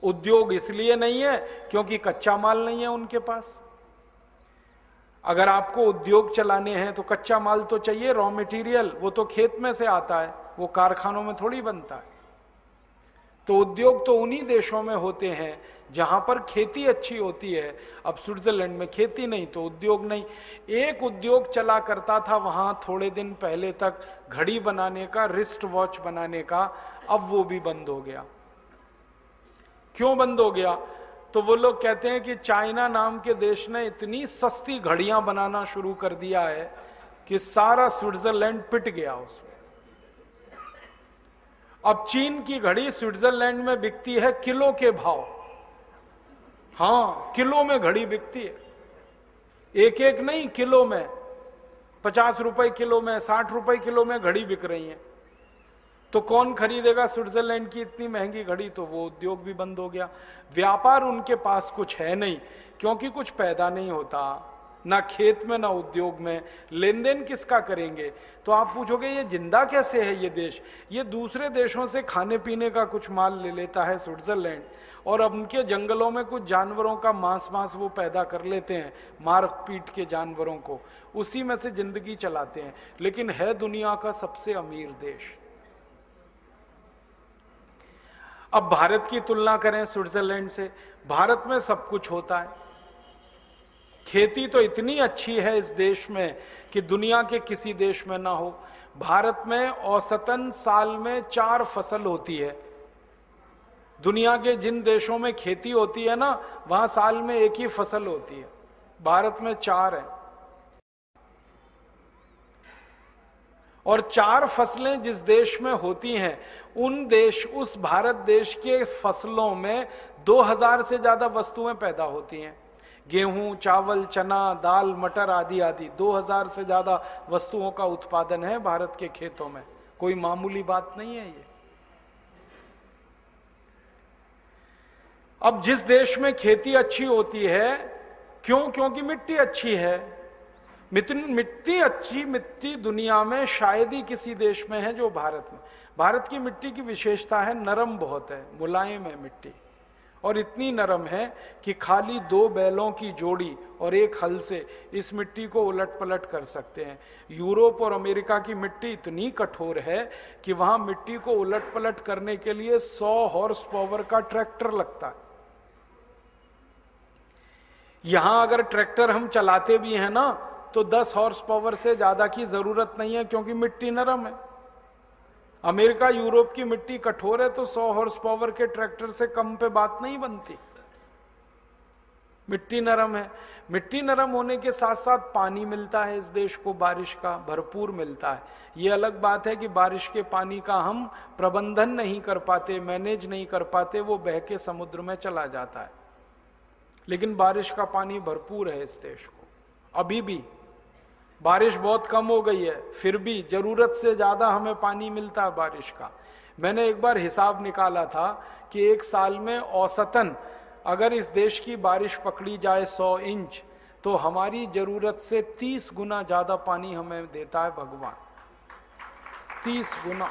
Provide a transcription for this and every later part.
उद्योग इसलिए नहीं है क्योंकि कच्चा माल नहीं है उनके पास। अगर आपको उद्योग चलाने हैं तो कच्चा माल तो चाहिए, रॉ मटेरियल, वो तो खेत में से आता है, वो कारखानों में थोड़ी बनता है। तो उद्योग तो उन्हीं देशों में होते हैं जहां पर खेती अच्छी होती है। अब स्विट्जरलैंड में खेती नहीं तो उद्योग नहीं। एक उद्योग चला करता था वहां थोड़े दिन पहले तक, घड़ी बनाने का, रिस्ट वॉच बनाने का, अब वो भी बंद हो गया। क्यों बंद हो गया? तो वो लोग कहते हैं कि चाइना नाम के देश ने इतनी सस्ती घड़ियां बनाना शुरू कर दिया है कि सारा स्विट्जरलैंड पिट गया उसमें। अब चीन की घड़ी स्विट्जरलैंड में बिकती है किलो के भाव। हां, किलो में घड़ी बिकती है, एक एक नहीं, किलो में। 50 रुपए किलो में, 60 रुपए किलो में घड़ी बिक रही है। तो कौन खरीदेगा स्विट्जरलैंड की इतनी महंगी घड़ी? तो वो उद्योग भी बंद हो गया। व्यापार उनके पास कुछ है नहीं, क्योंकि कुछ पैदा नहीं होता, ना खेत में ना उद्योग में। लेन देन किसका करेंगे? तो आप पूछोगे ये जिंदा कैसे है ये देश? ये दूसरे देशों से खाने पीने का कुछ माल ले लेता है स्विट्जरलैंड, और अब उनके जंगलों में कुछ जानवरों का मांस वो पैदा कर लेते हैं, मार पीट के जानवरों को, उसी में से जिंदगी चलाते हैं। लेकिन है दुनिया का सबसे अमीर देश। अब भारत की तुलना करें स्विट्जरलैंड से, भारत में सब कुछ होता है। खेती तो इतनी अच्छी है इस देश में कि दुनिया के किसी देश में ना हो। भारत में औसतन साल में 4 फसल होती है। दुनिया के जिन देशों में खेती होती है ना, वहां साल में एक ही फसल होती है, भारत में 4 है। और 4 फसलें जिस देश में होती हैं, उस भारत देश के फसलों में 2000 से ज्यादा वस्तुएं पैदा होती हैं। गेहूं, चावल, चना, दाल, मटर आदि आदि 2000 से ज्यादा वस्तुओं का उत्पादन है भारत के खेतों में। कोई मामूली बात नहीं है ये। अब जिस देश में खेती अच्छी होती है, क्यों? क्योंकि मिट्टी अच्छी है। मिट्टी दुनिया में शायद ही किसी देश में है जो भारत में। भारत की मिट्टी की विशेषता है, नरम बहुत है, मुलायम है मिट्टी, और इतनी नरम है कि खाली 2 बैलों की जोड़ी और एक हल से इस मिट्टी को उलट पलट कर सकते हैं। यूरोप और अमेरिका की मिट्टी इतनी कठोर है कि वहां मिट्टी को उलट पलट करने के लिए 100 हॉर्स पावर का ट्रैक्टर लगता है। यहां अगर ट्रैक्टर हम चलाते भी हैं ना, तो 10 हॉर्स पावर से ज्यादा की जरूरत नहीं है, क्योंकि मिट्टी नरम है। अमेरिका, यूरोप की मिट्टी कठोर है, तो 100 हॉर्स पावर के ट्रैक्टर से कम पे बात नहीं बनती। मिट्टी नरम है। मिट्टी नरम होने के साथ साथ पानी मिलता है इस देश को, बारिश का भरपूर मिलता है। ये अलग बात है कि बारिश के पानी का हम प्रबंधन नहीं कर पाते, मैनेज नहीं कर पाते, वो बह के समुद्र में चला जाता है। लेकिन बारिश का पानी भरपूर है इस देश को। अभी भी बारिश बहुत कम हो गई है, फिर भी जरूरत से ज्यादा हमें पानी मिलता है बारिश का। मैंने एक बार हिसाब निकाला था कि एक साल में औसतन अगर इस देश की बारिश पकड़ी जाए 100 इंच, तो हमारी जरूरत से 30 गुना ज्यादा पानी हमें देता है भगवान। 30 गुना।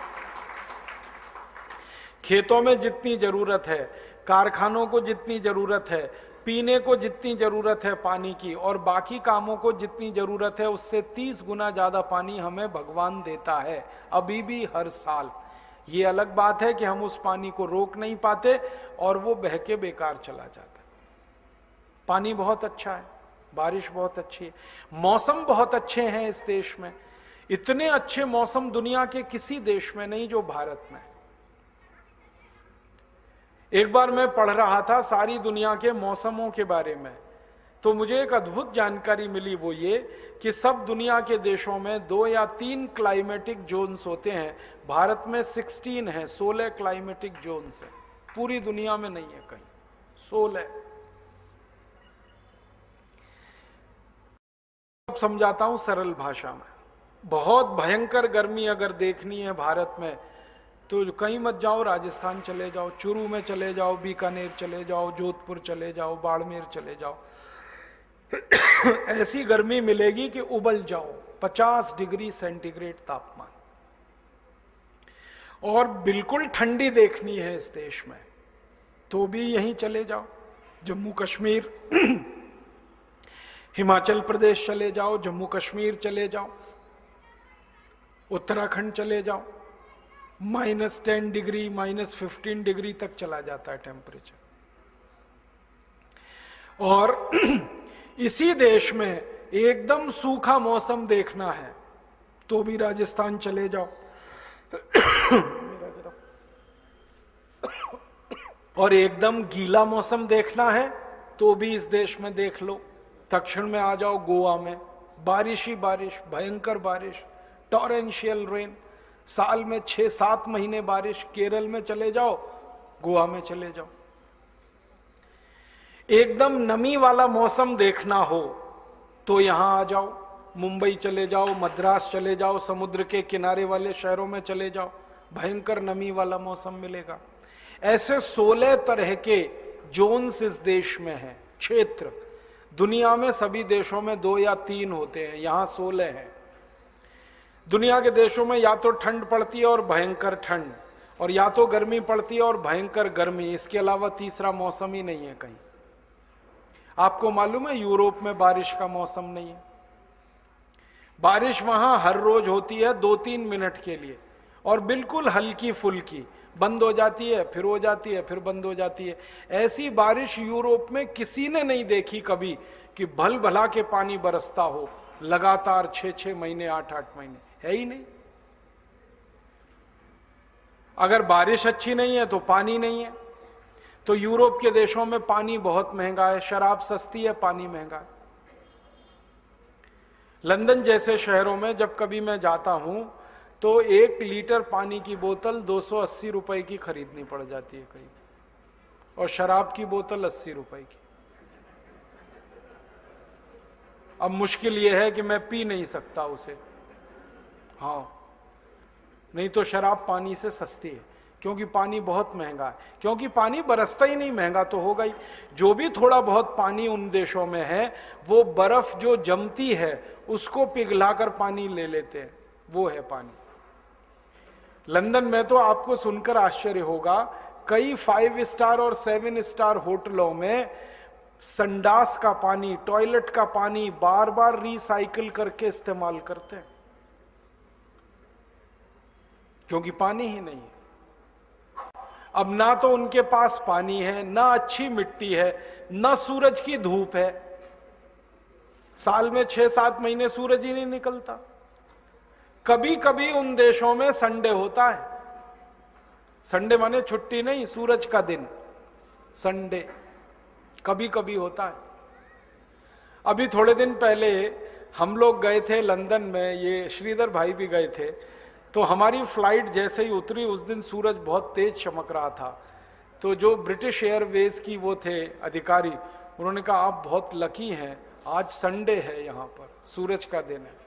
खेतों में जितनी जरूरत है, कारखानों को जितनी जरूरत है, पीने को जितनी जरूरत है पानी की, और बाकी कामों को जितनी जरूरत है, उससे 30 गुना ज्यादा पानी हमें भगवान देता है अभी भी, हर साल। ये अलग बात है कि हम उस पानी को रोक नहीं पाते और वो बह के बेकार चला जाता है। पानी बहुत अच्छा है, बारिश बहुत अच्छी है, मौसम बहुत अच्छे हैं इस देश में। इतने अच्छे मौसम दुनिया के किसी देश में नहीं जो भारत में। एक बार मैं पढ़ रहा था सारी दुनिया के मौसमों के बारे में, तो मुझे एक अद्भुत जानकारी मिली। वो ये कि सब दुनिया के देशों में 2 या 3 क्लाइमेटिक जोन्स होते हैं। भारत में 16 है, 16 क्लाइमेटिक जोन्स है, पूरी दुनिया में नहीं है कहीं, 16। अब समझाता हूं सरल भाषा में। बहुत भयंकर गर्मी अगर देखनी है भारत में, तो कहीं मत जाओ, राजस्थान चले जाओ, चुरू में चले जाओ, बीकानेर चले जाओ, जोधपुर चले जाओ, बाड़मेर चले जाओ। ऐसी गर्मी मिलेगी कि उबल जाओ, 50 डिग्री सेंटीग्रेड तापमान। और बिल्कुल ठंडी देखनी है इस देश में, तो भी यहीं चले जाओ, जम्मू कश्मीर हिमाचल प्रदेश चले जाओ, जम्मू कश्मीर चले जाओ, उत्तराखंड चले जाओ, -10 डिग्री -15 डिग्री तक चला जाता है टेम्परेचर। और इसी देश में एकदम सूखा मौसम देखना है तो भी राजस्थान चले जाओ और एकदम गीला मौसम देखना है तो भी इस देश में देख लो। दक्षिण में आ जाओ, गोवा में बारिश ही बारिश, भयंकर बारिश, टॉरेंशियल रेन, साल में 6-7 महीने बारिश। केरल में चले जाओ, गोवा में चले जाओ। एकदम नमी वाला मौसम देखना हो तो यहां आ जाओ, मुंबई चले जाओ, मद्रास चले जाओ, समुद्र के किनारे वाले शहरों में चले जाओ, भयंकर नमी वाला मौसम मिलेगा। ऐसे 16 तरह के जोन्स इस देश में हैं, क्षेत्र। दुनिया में सभी देशों में 2 या 3 होते हैं, यहां 16 हैं। दुनिया के देशों में या तो ठंड पड़ती है और भयंकर ठंड, और या तो गर्मी पड़ती है और भयंकर गर्मी, इसके अलावा तीसरा मौसम ही नहीं है कहीं। आपको मालूम है यूरोप में बारिश का मौसम नहीं है। बारिश वहां हर रोज होती है 2-3 मिनट के लिए, और बिल्कुल हल्की फुल्की, बंद हो जाती है फिर हो जाती है फिर बंद हो जाती है। ऐसी बारिश यूरोप में किसी ने नहीं देखी कभी कि भल भला के पानी बरसता हो लगातार 6-6 महीने 8-8 महीने, है ही नहीं। अगर बारिश अच्छी नहीं है तो पानी नहीं है। तो यूरोप के देशों में पानी बहुत महंगा है, शराब सस्ती है, पानी महंगा है। लंदन जैसे शहरों में जब कभी मैं जाता हूं तो 1 लीटर पानी की बोतल 280 रुपए की खरीदनी पड़ जाती है कहीं, और शराब की बोतल 80 रुपए की। अब मुश्किल यह है कि मैं पी नहीं सकता उसे, हाँ, नहीं तो शराब पानी से सस्ती है, क्योंकि पानी बहुत महंगा है। क्योंकि पानी बरसता ही नहीं, महंगा तो होगा ही। जो भी थोड़ा बहुत पानी उन देशों में है वो बर्फ जो जमती है उसको पिघलाकर पानी ले लेते हैं, वो है पानी। लंदन में तो आपको सुनकर आश्चर्य होगा, कई 5 स्टार और 7 स्टार होटलों में संडास का पानी, टॉयलेट का पानी बार बार रिसाइकिल करके इस्तेमाल करते हैं, क्योंकि पानी ही नहीं है। अब ना तो उनके पास पानी है, ना अच्छी मिट्टी है, ना सूरज की धूप है। साल में 6-7 महीने सूरज ही नहीं निकलता। कभी कभी उन देशों में संडे होता है, संडे माने छुट्टी नहीं, सूरज का दिन, संडे कभी कभी होता है। अभी थोड़े दिन पहले हम लोग गए थे लंदन में, ये श्रीधर भाई भी गए थे। तो हमारी फ्लाइट जैसे ही उतरी उस दिन सूरज बहुत तेज चमक रहा था। तो जो ब्रिटिश एयरवेज की वो थे अधिकारी, उन्होंने कहा आप बहुत लकी हैं, आज संडे है, यहाँ पर सूरज का दिन है,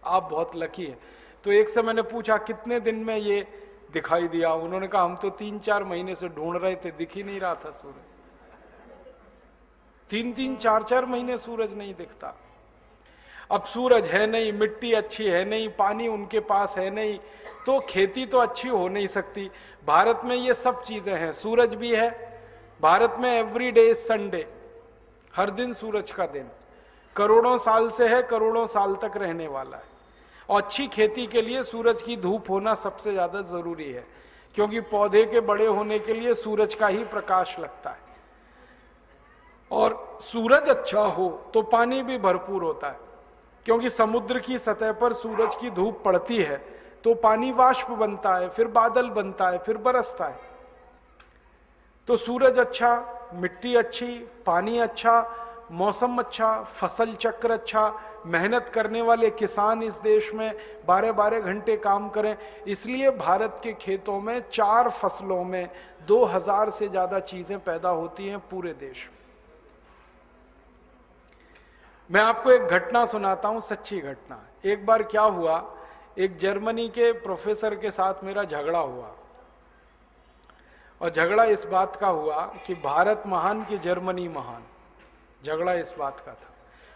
आप बहुत लकी हैं। तो एक से मैंने पूछा कितने दिन में ये दिखाई दिया, उन्होंने कहा हम तो 3-4 महीने से ढूंढ रहे थे, दिख ही नहीं रहा था सूरज। 3-3, 4-4 महीने सूरज नहीं दिखता। अब सूरज है नहीं, मिट्टी अच्छी है नहीं, पानी उनके पास है नहीं, तो खेती तो अच्छी हो नहीं सकती। भारत में ये सब चीजें हैं, सूरज भी है भारत में, एवरी डे इज संडे, हर दिन सूरज का दिन, करोड़ों साल से है, करोड़ों साल तक रहने वाला है। और अच्छी खेती के लिए सूरज की धूप होना सबसे ज्यादा जरूरी है, क्योंकि पौधे के बड़े होने के लिए सूरज का ही प्रकाश लगता है। और सूरज अच्छा हो तो पानी भी भरपूर होता है, क्योंकि समुद्र की सतह पर सूरज की धूप पड़ती है तो पानी वाष्प बनता है, फिर बादल बनता है, फिर बरसता है। तो सूरज अच्छा, मिट्टी अच्छी, पानी अच्छा, मौसम अच्छा, फसल चक्र अच्छा, मेहनत करने वाले किसान इस देश में 12-12 घंटे काम करें। इसलिए भारत के खेतों में 4 फसलों में 2000 से ज्यादा चीजें पैदा होती हैं पूरे देश में। मैं आपको एक घटना सुनाता हूं, सच्ची घटना। एक बार क्या हुआ, एक जर्मनी के प्रोफेसर के साथ मेरा झगड़ा हुआ, और झगड़ा इस बात का हुआ कि भारत महान कि जर्मनी महान। झगड़ा इस बात का था,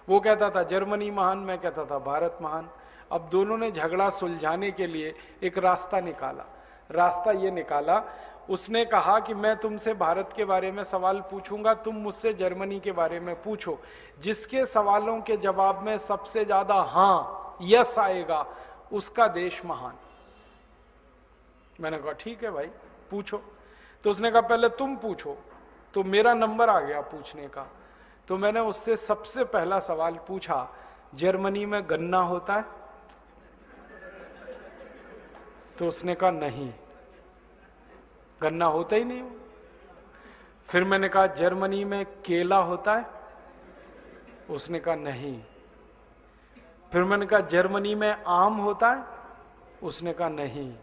वो कहता था जर्मनी महान, मैं कहता था भारत महान। अब दोनों ने झगड़ा सुलझाने के लिए एक रास्ता निकाला। रास्ता ये निकाला, उसने कहा कि मैं तुमसे भारत के बारे में सवाल पूछूंगा, तुम मुझसे जर्मनी के बारे में पूछो, जिसके सवालों के जवाब में सबसे ज्यादा हाँ यस आएगा उसका देश महान। मैंने कहा ठीक है भाई पूछो। तो उसने कहा पहले तुम पूछो। तो मेरा नंबर आ गया पूछने का। तो मैंने उससे सबसे पहला सवाल पूछा, जर्मनी में गन्ना होता है? तो उसने कहा नहीं, गन्ना होता ही नहीं। फिर मैंने कहा जर्मनी में केला होता है? उसने कहा नहीं। फिर मैंने कहा जर्मनी में आम होता है? उसने कहा नहीं।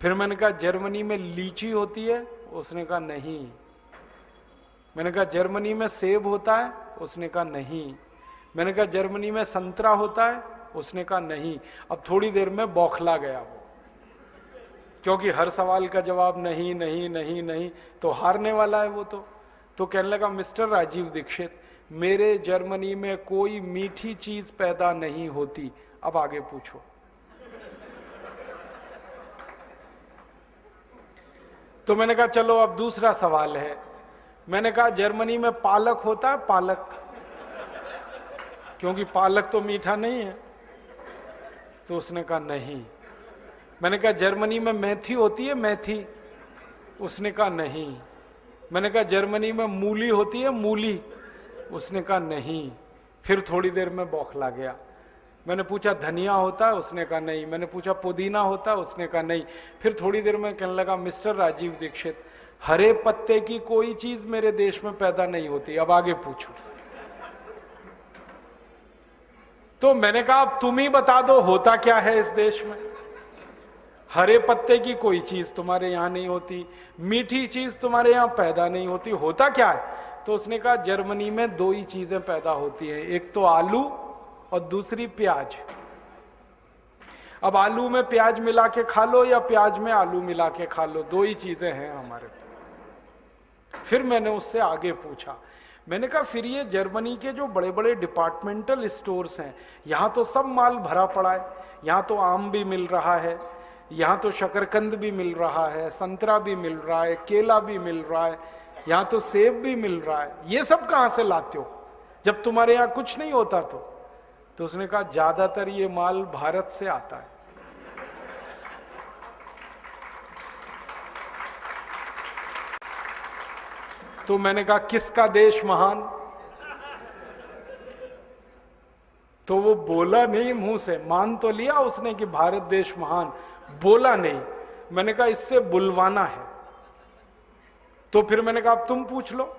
फिर मैंने कहा जर्मनी में लीची होती है? उसने कहा नहीं। मैंने कहा जर्मनी में सेब होता है? उसने कहा नहीं। मैंने कहा जर्मनी में संतरा होता है? उसने कहा नहीं। अब थोड़ी देर में बौखला गया वो, क्योंकि हर सवाल का जवाब नहीं नहीं नहीं नहीं, तो हारने वाला है वो। तो कहने लगा मिस्टर राजीव दीक्षित, मेरे जर्मनी में कोई मीठी चीज पैदा नहीं होती, अब आगे पूछो। तो मैंने कहा चलो अब दूसरा सवाल है। मैंने कहा जर्मनी में पालक होता है? पालक, क्योंकि पालक तो मीठा नहीं है। तो उसने कहा नहीं। मैंने कहा जर्मनी में मेथी होती है? मेथी? उसने कहा नहीं। मैंने कहा जर्मनी में मूली होती है? मूली? उसने कहा नहीं। फिर थोड़ी देर में बौखला गया। मैंने पूछा धनिया होता है? उसने कहा नहीं। मैंने पूछा पुदीना होता है? उसने कहा नहीं। फिर थोड़ी देर में कहने लगा मिस्टर राजीव दीक्षित, हरे पत्ते की कोई चीज मेरे देश में पैदा नहीं होती, अब आगे पूछो। तो मैंने कहा अब तुम ही बता दो होता क्या है इस देश में। हरे पत्ते की कोई चीज तुम्हारे यहां नहीं होती, मीठी चीज तुम्हारे यहां पैदा नहीं होती, होता क्या है? तो उसने कहा जर्मनी में दो ही चीजें पैदा होती हैं, एक तो आलू और दूसरी प्याज। अब आलू में प्याज मिला के खा लो या प्याज में आलू मिला के खा लो, दो ही चीजें हैं हमारे पास। फिर मैंने उससे आगे पूछा, मैंने कहा फिर ये जर्मनी के जो बड़े बड़े डिपार्टमेंटल स्टोर्स हैं, यहाँ तो सब माल भरा पड़ा है, यहाँ तो आम भी मिल रहा है, यहाँ तो शकरकंद भी मिल रहा है, संतरा भी मिल रहा है, केला भी मिल रहा है, यहाँ तो सेब भी मिल रहा है, ये सब कहाँ से लाते हो जब तुम्हारे यहाँ कुछ नहीं होता? तो उसने कहा ज्यादातर ये माल भारत से आता है। तो मैंने कहा किसका देश महान? तो वो बोला नहीं मुंह से, मान तो लिया उसने कि भारत देश महान, बोला नहीं। मैंने कहा इससे बुलवाना है। तो फिर मैंने कहा अब तुम पूछ लो,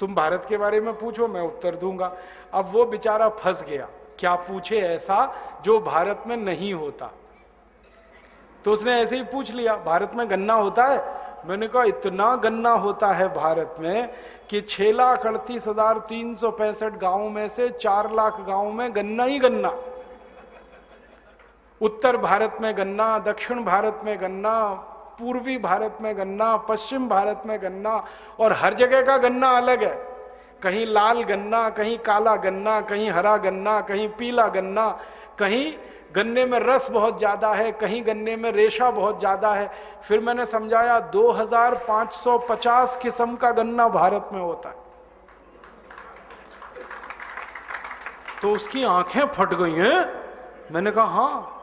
तुम भारत के बारे में पूछो, मैं उत्तर दूंगा। अब वो बेचारा फंस गया, क्या पूछे ऐसा जो भारत में नहीं होता। तो उसने ऐसे ही पूछ लिया भारत में गन्ना होता है? मैंने कहा इतना गन्ना होता है भारत में कि 6,38,365 गांवों में से 4 लाख गांवों में गन्ना ही गन्ना। उत्तर भारत में गन्ना, दक्षिण भारत में गन्ना, पूर्वी भारत में गन्ना, पश्चिम भारत में गन्ना, और हर जगह का गन्ना अलग है। कहीं लाल गन्ना, कहीं काला गन्ना, कहीं हरा गन्ना, कहीं पीला गन्ना, कहीं गन्ने में रस बहुत ज्यादा है, कहीं गन्ने में रेशा बहुत ज्यादा है। फिर मैंने समझाया 2550 किस्म का गन्ना भारत में होता है। तो उसकी आंखें फट गई हैं। मैंने कहा हाँ,